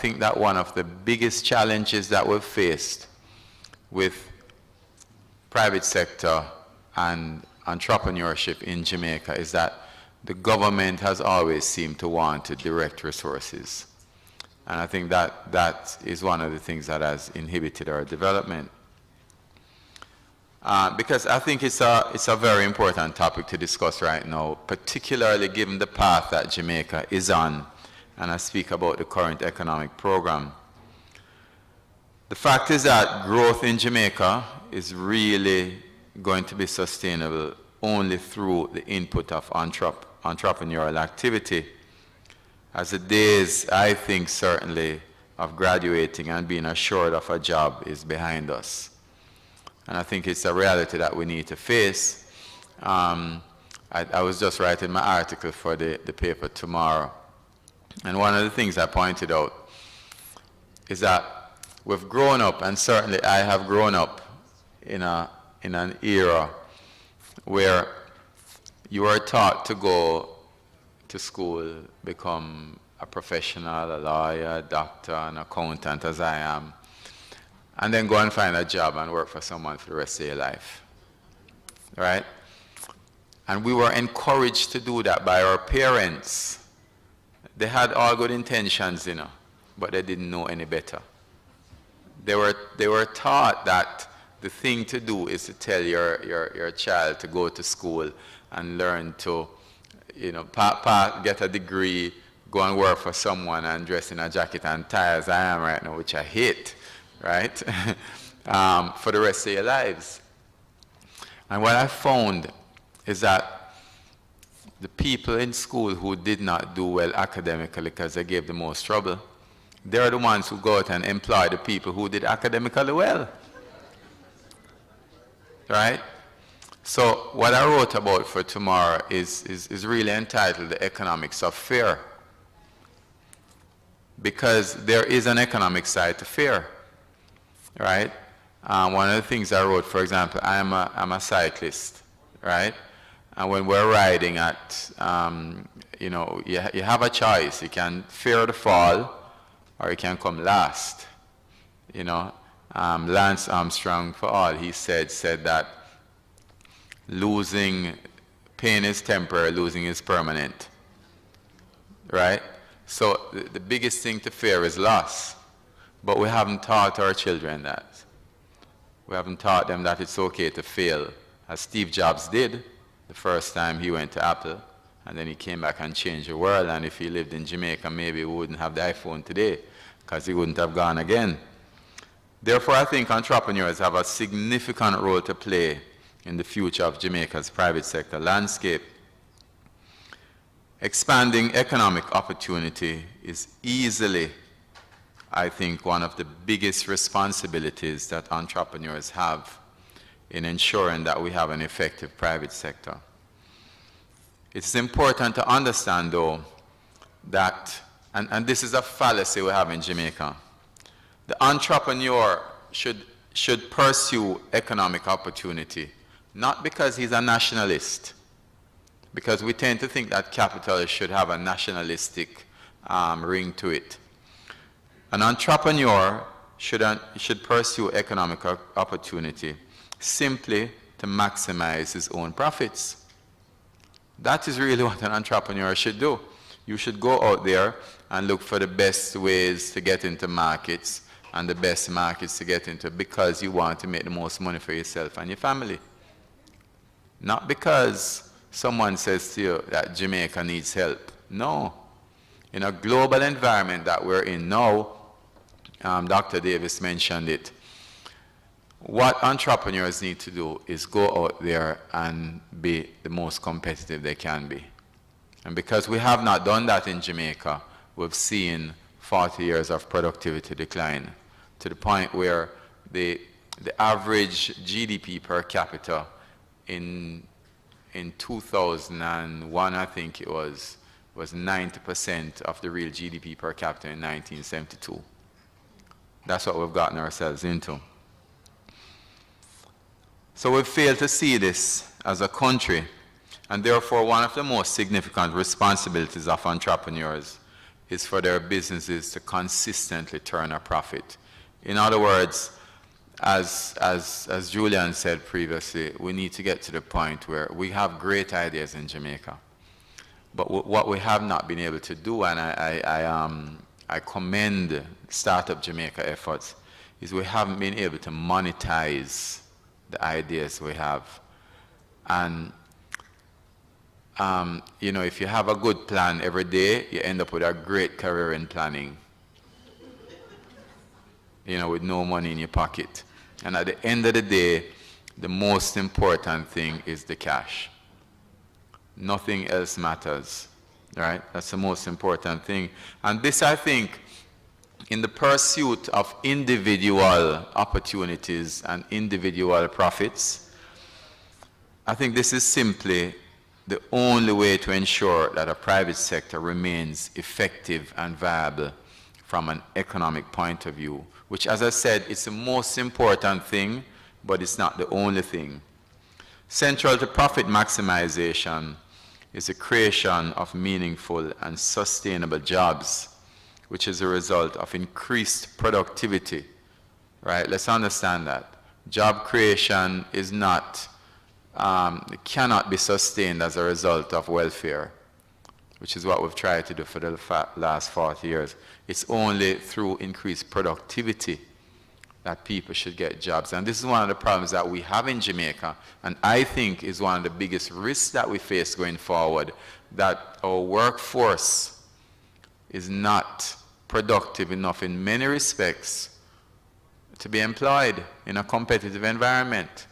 think that one of the biggest challenges that we've faced with private sector and entrepreneurship in Jamaica is that the government has always seemed to want to direct resources. And I think that is one of the things that has inhibited our development. Because I think it's a very important topic to discuss right now, particularly given the path that Jamaica is on, and I speak about the current economic program. The fact is that growth in Jamaica is really going to be sustainable only through the input of entrepreneurial activity. As the days, I think certainly, of graduating and being assured of a job is behind us. And I think it's a reality that we need to face. I was just writing my article for the paper tomorrow. And one of the things I pointed out is that we've grown up, and certainly I have grown up in an era where you are taught to go to school, become a professional, a lawyer, a doctor, an accountant, as I am, and then go and find a job and work for someone for the rest of your life, right? And we were encouraged to do that by our parents. They had all good intentions, you know, but they didn't know any better. They were taught that the thing to do is to tell your child to go to school and learn to, you know, get a degree, go and work for someone and dress in a jacket and tie as I am right now, which I hate, right? For the rest of your lives. And what I found is that the people in school who did not do well academically because they gave the most trouble, they're the ones who go out and employ the people who did academically well. Right? So what I wrote about for tomorrow is really entitled The Economics of Fear. Because there is an economic side to fear. Right? One of the things I wrote, for example, I'm a cyclist. Right? And when we're riding at, you know, you have a choice. You can fear the fall, or you can come last. You know, Lance Armstrong, for all he said that pain is temporary, losing is permanent. Right? So the biggest thing to fear is loss. But we haven't taught our children that. We haven't taught them that it's okay to fail, as Steve Jobs did the first time he went to Apple, and then he came back and changed the world. And if he lived in Jamaica, maybe we wouldn't have the iPhone today, because he wouldn't have gone again. Therefore, I think entrepreneurs have a significant role to play in the future of Jamaica's private sector landscape. Expanding economic opportunity is easily, I think, one of the biggest responsibilities that entrepreneurs have in ensuring that we have an effective private sector. It's important to understand, though, that, and this is a fallacy we have in Jamaica, the entrepreneur should pursue economic opportunity, not because he's a nationalist, because we tend to think that capital should have a nationalistic ring to it. An entrepreneur should pursue economic opportunity simply to maximize his own profits. That is really what an entrepreneur should do. You should go out there and look for the best ways to get into markets and the best markets to get into, because you want to make the most money for yourself and your family. Not because someone says to you that Jamaica needs help. No. In a global environment that we're in now, Dr. Davis mentioned it, what entrepreneurs need to do is go out there and be the most competitive they can be. And because we have not done that in Jamaica, we've seen 40 years of productivity decline, to the point where the average GDP per capita in 2001, I think it was 90% of the real GDP per capita in 1972. That's what we've gotten ourselves into. So we've failed to see this as a country, and therefore one of the most significant responsibilities of entrepreneurs is for their businesses to consistently turn a profit. In other words, as Julian said previously, we need to get to the point where we have great ideas in Jamaica. But what we have not been able to do, and I commend Startup Jamaica efforts, is we haven't been able to monetize the ideas we have. And you know, if you have a good plan every day, you end up with a great career in planning, you know, with no money in your pocket. And at the end of the day, the most important thing is the cash. Nothing else matters, right? That's the most important thing. And this, I think, in the pursuit of individual opportunities and individual profits, I think this is simply the only way to ensure that a private sector remains effective and viable from an economic point of view, which, as I said, is the most important thing, but it's not the only thing. Central to profit maximization is the creation of meaningful and sustainable jobs, which is a result of increased productivity, right? Let's understand that. Job creation is not, cannot be sustained as a result of welfare, which is what we've tried to do for the last 40 years. It's only through increased productivity that people should get jobs. And this is one of the problems that we have in Jamaica, and I think is one of the biggest risks that we face going forward, that our workforce is not productive enough in many respects to be employed in a competitive environment.